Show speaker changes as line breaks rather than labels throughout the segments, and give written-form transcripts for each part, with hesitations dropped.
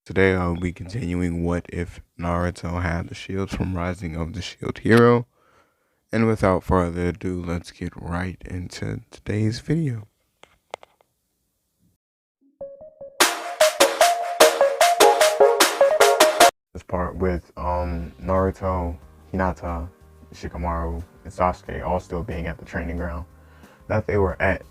Today I'll be continuing What If Naruto Had the Shield from Rising of the Shield Hero. And without further ado, let's get right into today's video. This part with Naruto, Hinata, Shikamaru, and Sasuke all still being at the training ground that they were at,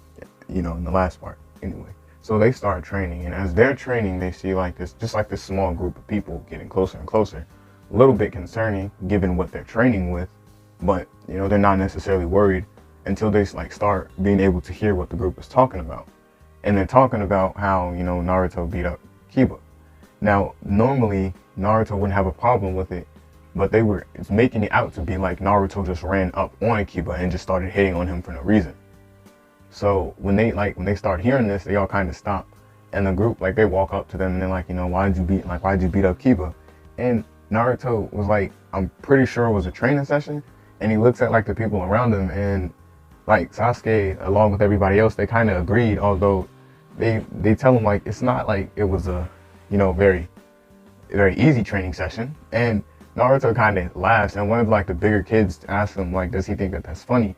in the last part anyway. So they start training, and as they're training, they see like this, just like this small group of people getting closer and closer. A little bit concerning given what they're training with, but they're not necessarily worried until they start being able to hear what the group is talking about. And they're talking about how, Naruto beat up Kiba. Now, normally Naruto wouldn't have a problem with it, but they were making it out to be like Naruto just ran up on Kiba and just started hitting on him for no reason. So when they start hearing this, they all kind of stop, and the group they walk up to them and they're like, why'd you beat up Kiba? And Naruto was like, I'm pretty sure it was a training session, and he looks at the people around him, and Sasuke along with everybody else, they kind of agreed, although they tell him it's not like it was a very very easy training session. And Naruto kind of laughs, and one of the bigger kids asks him does he think that that's funny?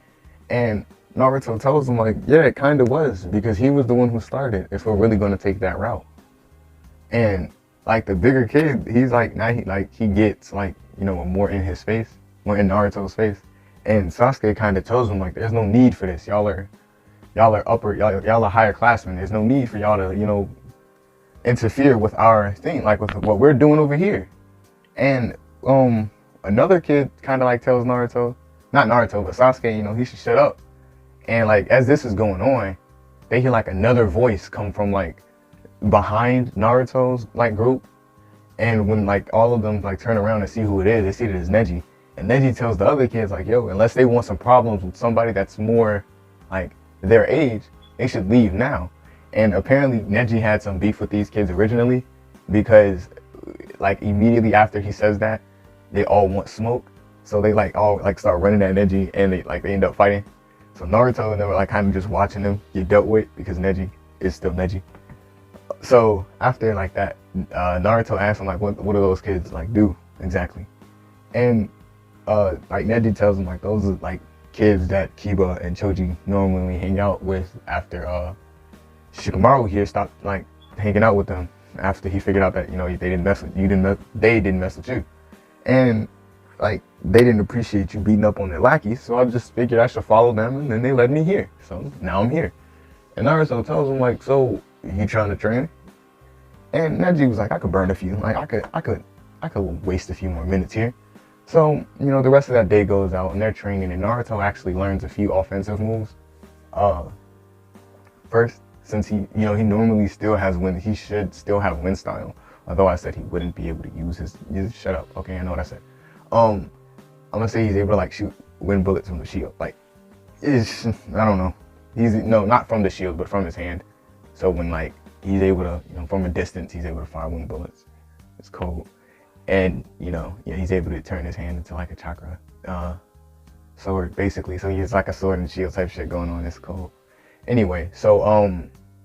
And Naruto tells him yeah, it kind of was, because he was the one who started, if we're really going to take that route. And the bigger kid, he's now he gets more in his face, more in Naruto's face. And Sasuke kind of tells him there's no need for this. Y'all are higher classmen. There's no need for y'all to interfere with our thing, with what we're doing over here. And another kid kind of tells Naruto, not Naruto, but Sasuke, he should shut up. And as this is going on, they hear another voice come from behind Naruto's group. And when all of them turn around and see who it is, they see that it's Neji. And Neji tells the other kids yo, unless they want some problems with somebody that's more their age, they should leave now. And apparently Neji had some beef with these kids originally, because immediately after he says that, they all want smoke. So they all start running at Neji, and they end up fighting. So Naruto and they were kind of just watching them get dealt with, because Neji is still Neji. So after that, Naruto asks him what do those kids do exactly? And Neji tells him those are kids that Kiba and Choji normally hang out with after Shikamaru here stopped hanging out with them after he figured out that they didn't mess with you, they didn't mess with you. And they didn't appreciate you beating up on their lackeys, so I just figured I should follow them, and then they led me here. So now I'm here. And Naruto tells him so you trying to train? And Neji was I could burn a few. I could waste a few more minutes here. So, the rest of that day goes out and they're training, and Naruto actually learns a few offensive moves. First, since he normally still has he should still have wind style. Although I said he wouldn't be able to use his shut up. Okay, I know what I said. I'm gonna say he's able to shoot wind bullets from the shield. I don't know. Not from the shield, but from his hand. So when he's able to, from a distance, he's able to fire wind bullets. It's cold. And yeah, he's able to turn his hand into a chakra sword, basically. So he's a sword and shield type shit going on. It's cool. Anyway, so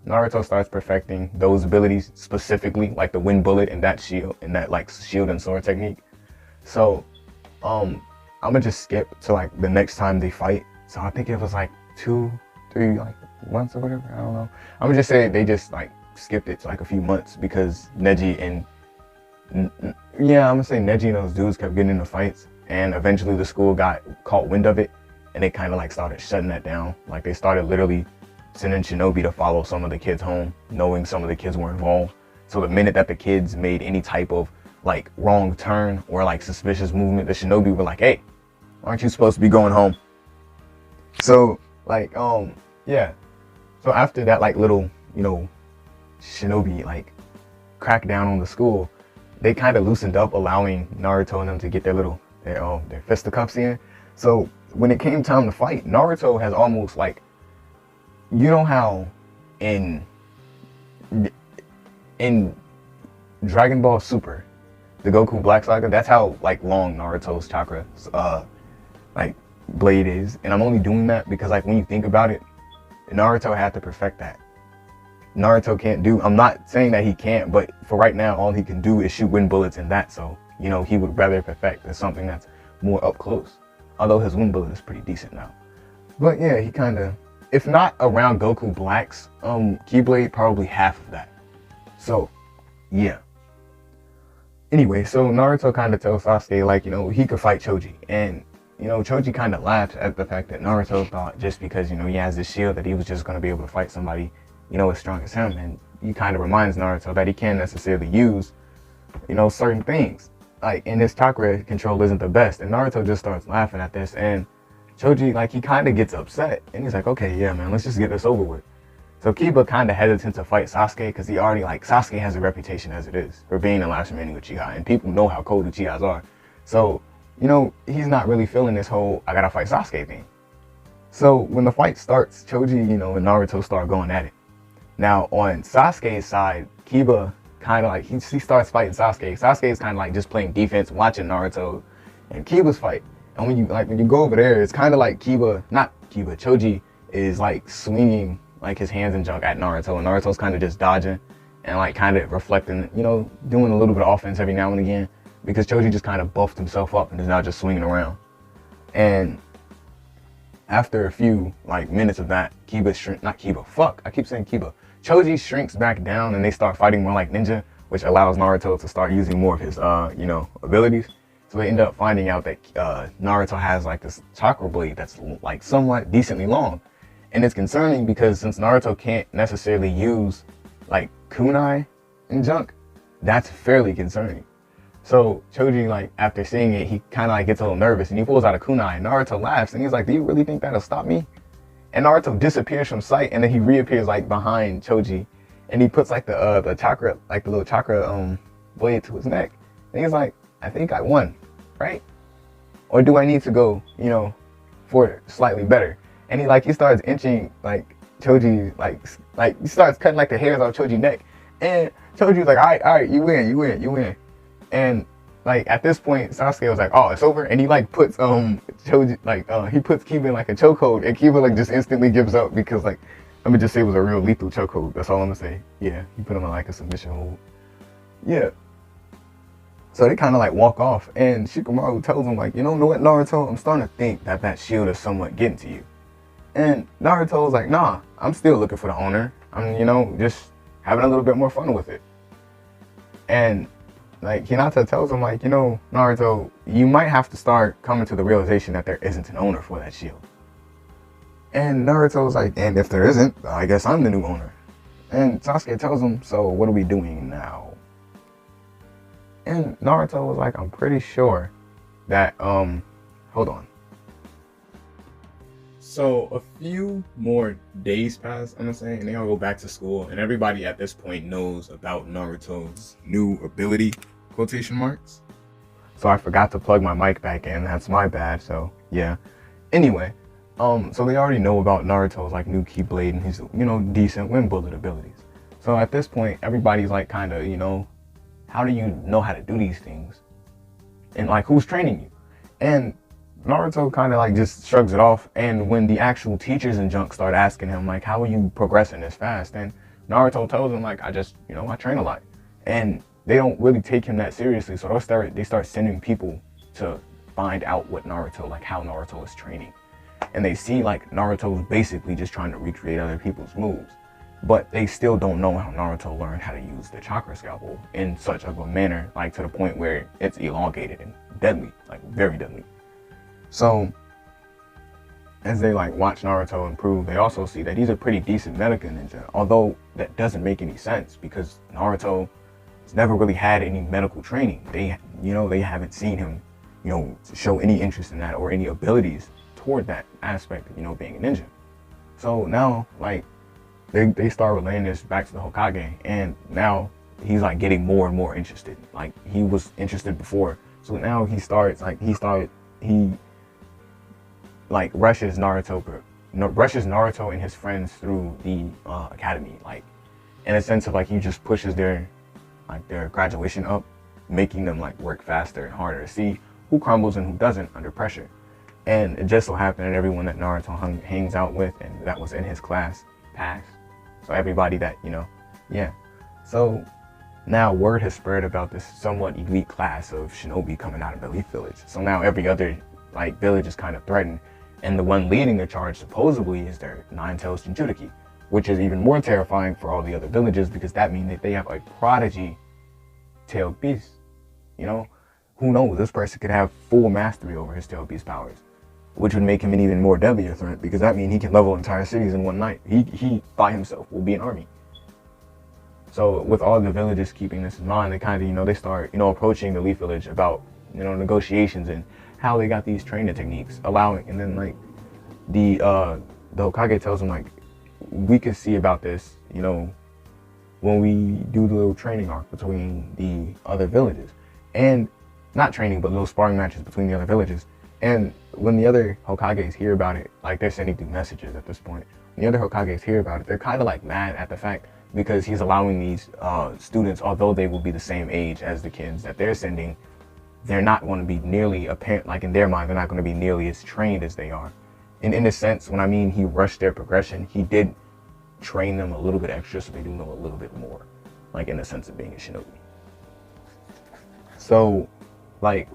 Naruto starts perfecting those abilities, specifically the wind bullet and that shield shield and sword technique. So I'm gonna just skip to the next time they fight. So I think it was 2-3 months or whatever. I don't know. I'm gonna just say they just skipped it to a few months, because Neji and I'm gonna say Neji and those dudes kept getting into fights, and eventually the school caught wind of it, and they kind of started shutting that down. They started literally sending Shinobi to follow some of the kids home, knowing some of the kids were involved. So the minute that the kids made any type of wrong turn or suspicious movement, the Shinobi were hey, aren't you supposed to be going home? So yeah. So after that little Shinobi crackdown on the school, they kind of loosened up, allowing Naruto and them to get their fisticuffs in. So when it came time to fight, Naruto has almost how in Dragon Ball Super, the Goku Black Saga, that's how long Naruto's chakra blade is. And I'm only doing that because when you think about it, Naruto had to perfect that. Naruto can't do. I'm not saying that he can't, but for right now, all he can do is shoot wind bullets in that. So, you know, he would rather perfect than something that's more up close. Although his wind bullet is pretty decent now. But yeah, he kind of, if not around Goku Black's Keyblade, probably half of that. So, yeah. Anyway, so Naruto kind of tells Sasuke, like, you know, he could fight Choji. And, you know, Choji kind of laughs at the fact that Naruto thought just because, you know, he has this shield that he was just going to be able to fight somebody, you know, as strong as him. And he kind of reminds Naruto that he can't necessarily use, you know, certain things. Like, and his chakra control isn't the best. And Naruto just starts laughing at this. And Choji, like, he kind of gets upset. And he's like, okay, yeah, man, let's just get this over with. So Kiba kind of hesitant to fight Sasuke because he already, like, Sasuke has a reputation as it is for being the last remaining Uchiha. And people know how cold Uchihas are. So, you know, he's not really feeling this whole, I gotta fight Sasuke thing. So when the fight starts, Choji, you know, and Naruto start going at it. Now, on Sasuke's side, Kiba kind of like, he starts fighting Sasuke. Sasuke is kind of like just playing defense, watching Naruto and Kiba's fight. And when you go over there, it's kind of like Choji is like swinging like his hands and junk at Naruto, and Naruto's kind of just dodging and like kind of reflecting, you know, doing a little bit of offense every now and again, because Choji just kind of buffed himself up and is now just swinging around. And after a few like minutes of that, Choji shrinks back down and they start fighting more like ninja, which allows Naruto to start using more of his, you know, abilities. So they end up finding out that Naruto has like this chakra blade that's like somewhat decently long. And it's concerning because since Naruto can't necessarily use like kunai and junk, that's fairly concerning. So Choji, like, after seeing it, he kind of like gets a little nervous and he pulls out a kunai, and Naruto laughs and he's like, do you really think that'll stop me? And Naruto disappears from sight, and then he reappears like behind Choji, and he puts like the chakra, like the little chakra blade to his neck. And he's like, I think I won, right? Or do I need to go, you know, for slightly better? And he starts inching like Choji, like he starts cutting like the hairs off Choji's neck. And Choji's like, all right, you win. And like at this point, Sasuke was like, oh, it's over. And he like puts Choji, like he puts Kiba in like a chokehold, and Kiba like just instantly gives up because, like, let me just say it was a real lethal chokehold. That's all I'm gonna say. Yeah, he put him in like a submission hold. Yeah. So they kind of like walk off, and Shikamaru tells him, like, you know what, Naruto, I'm starting to think that that shield is somewhat getting to you. And Naruto's like, nah, I'm still looking for the owner. I'm, you know, just having a little bit more fun with it. And like Hinata tells him, like, you know, Naruto, you might have to start coming to the realization that there isn't an owner for that shield. And Naruto's like, and if there isn't, I guess I'm the new owner. And Sasuke tells him, so what are we doing now? And Naruto was like, I'm pretty sure that, hold on. So a few more days pass, I'm gonna say, and they all go back to school, and everybody at this point knows about Naruto's new ability, quotation marks. So I forgot to plug my mic back in, that's my bad, so yeah. Anyway, so they already know about Naruto's like new Keyblade and his, you know, decent wind bullet abilities. So at this point, everybody's like kind of, you know, how do you know how to do these things? And like, who's training you? And Naruto kind of like just shrugs it off. And when the actual teachers and junk start asking him, like, how are you progressing this fast? And Naruto tells them, like, I just, you know, I train a lot. And they don't really take him that seriously. So they start sending people to find out what Naruto, like how Naruto is training. And they see like Naruto's basically just trying to recreate other people's moves. But they still don't know how Naruto learned how to use the chakra scalpel in such of a manner, like to the point where it's elongated and deadly, like very deadly. So as they like watch Naruto improve, they also see that he's a pretty decent medical ninja, although that doesn't make any sense because Naruto has never really had any medical training. They haven't seen him, you know, show any interest in that or any abilities toward that aspect of, you know, being a ninja. So now like they start relaying this back to the Hokage, and now he's like getting more and more interested. Like he was interested before, so now he rushes Naruto and his friends through the academy, like in a sense of like he just pushes their graduation up, making them like work faster and harder to see who crumbles and who doesn't under pressure. And it just so happened that everyone that Naruto hangs out with and that was in his class passed. So everybody that, you know, yeah. So now word has spread about this somewhat elite class of shinobi coming out of the Elite Village. So now every other like village is kind of threatened. And the one leading the charge supposedly is their nine-tailed Jinchuriki, which is even more terrifying for all the other villages because that means that they have a prodigy-tailed beast. You know, who knows? This person could have full mastery over his tailed beast powers, which would make him an even more deadlier threat because that means he can level entire cities in one night. He by himself will be an army. So with all the villages keeping this in mind, they kind of, you know, they start, you know, approaching the Elite Village about, you know, negotiations and how they got these training techniques, allowing, and then like the Hokage tells them like, we can see about this, you know, when we do the little training arc between the other villages, and not training, but little sparring matches between the other villages. And when the other Hokages hear about it, like they're sending through messages at this point, when the other Hokages hear about it, they're kind of like mad at the fact because he's allowing these students, although they will be the same age as the kids that they're sending, they're not going to be nearly apparent, like in their mind, they're not going to be nearly as trained as they are. And in a sense, when I mean he rushed their progression, he did train them a little bit extra so they do know a little bit more, like in the sense of being a shinobi. So, like,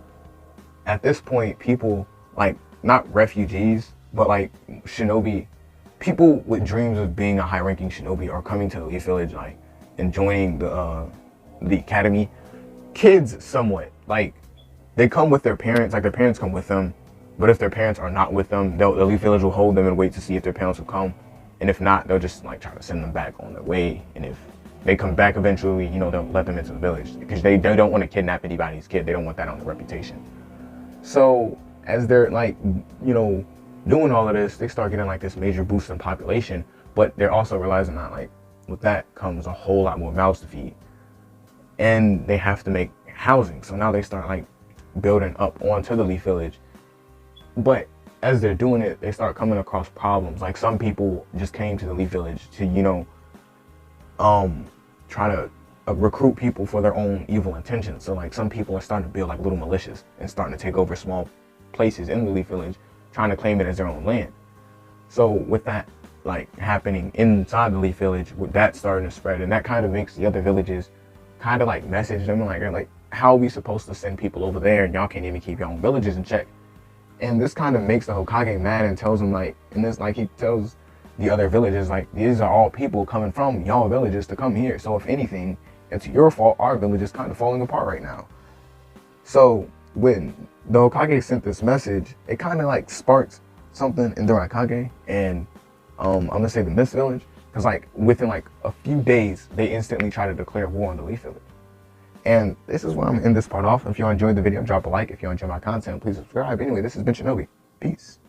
at this point, people, like, not refugees, but like shinobi, people with dreams of being a high-ranking shinobi are coming to the Elite Village, like, and joining the academy. Kids, somewhat, like, they come with their parents, like their parents come with them, but if their parents are not with them, the Elite Village will hold them and wait to see if their parents will come. And if not, they'll just like try to send them back on their way. And if they come back eventually, you know, they'll let them into the village because they don't want to kidnap anybody's kid. They don't want that on their reputation. So as they're like, you know, doing all of this, they start getting like this major boost in population, but they're also realizing that like with that comes a whole lot more mouths to feed, and they have to make housing. So now they start like building up onto the Elite Village, but as they're doing it, they start coming across problems. Like some people just came to the Elite Village to, you know, try to recruit people for their own evil intentions. So like some people are starting to build like little militias and starting to take over small places in the Elite Village, trying to claim it as their own land. So with that like happening inside the Elite Village, with that starting to spread, and that kind of makes the other villages kind of like message them like how are we supposed to send people over there and y'all can't even keep your own villages in check? And this kind of makes the Hokage mad and tells him like, and this like he tells the other villages like, these are all people coming from y'all villages to come here. So if anything, it's your fault. Our village is kind of falling apart right now. So when the Hokage sent this message, it kind of like sparked something in the Raikage and I'm gonna say the Mist Village, because like within like a few days they instantly try to declare war on the Elite Village. And this is where I'm gonna end this part off. If you enjoyed the video, drop a like. If you enjoy my content, please subscribe. Anyway, this has been Shinobi. Peace.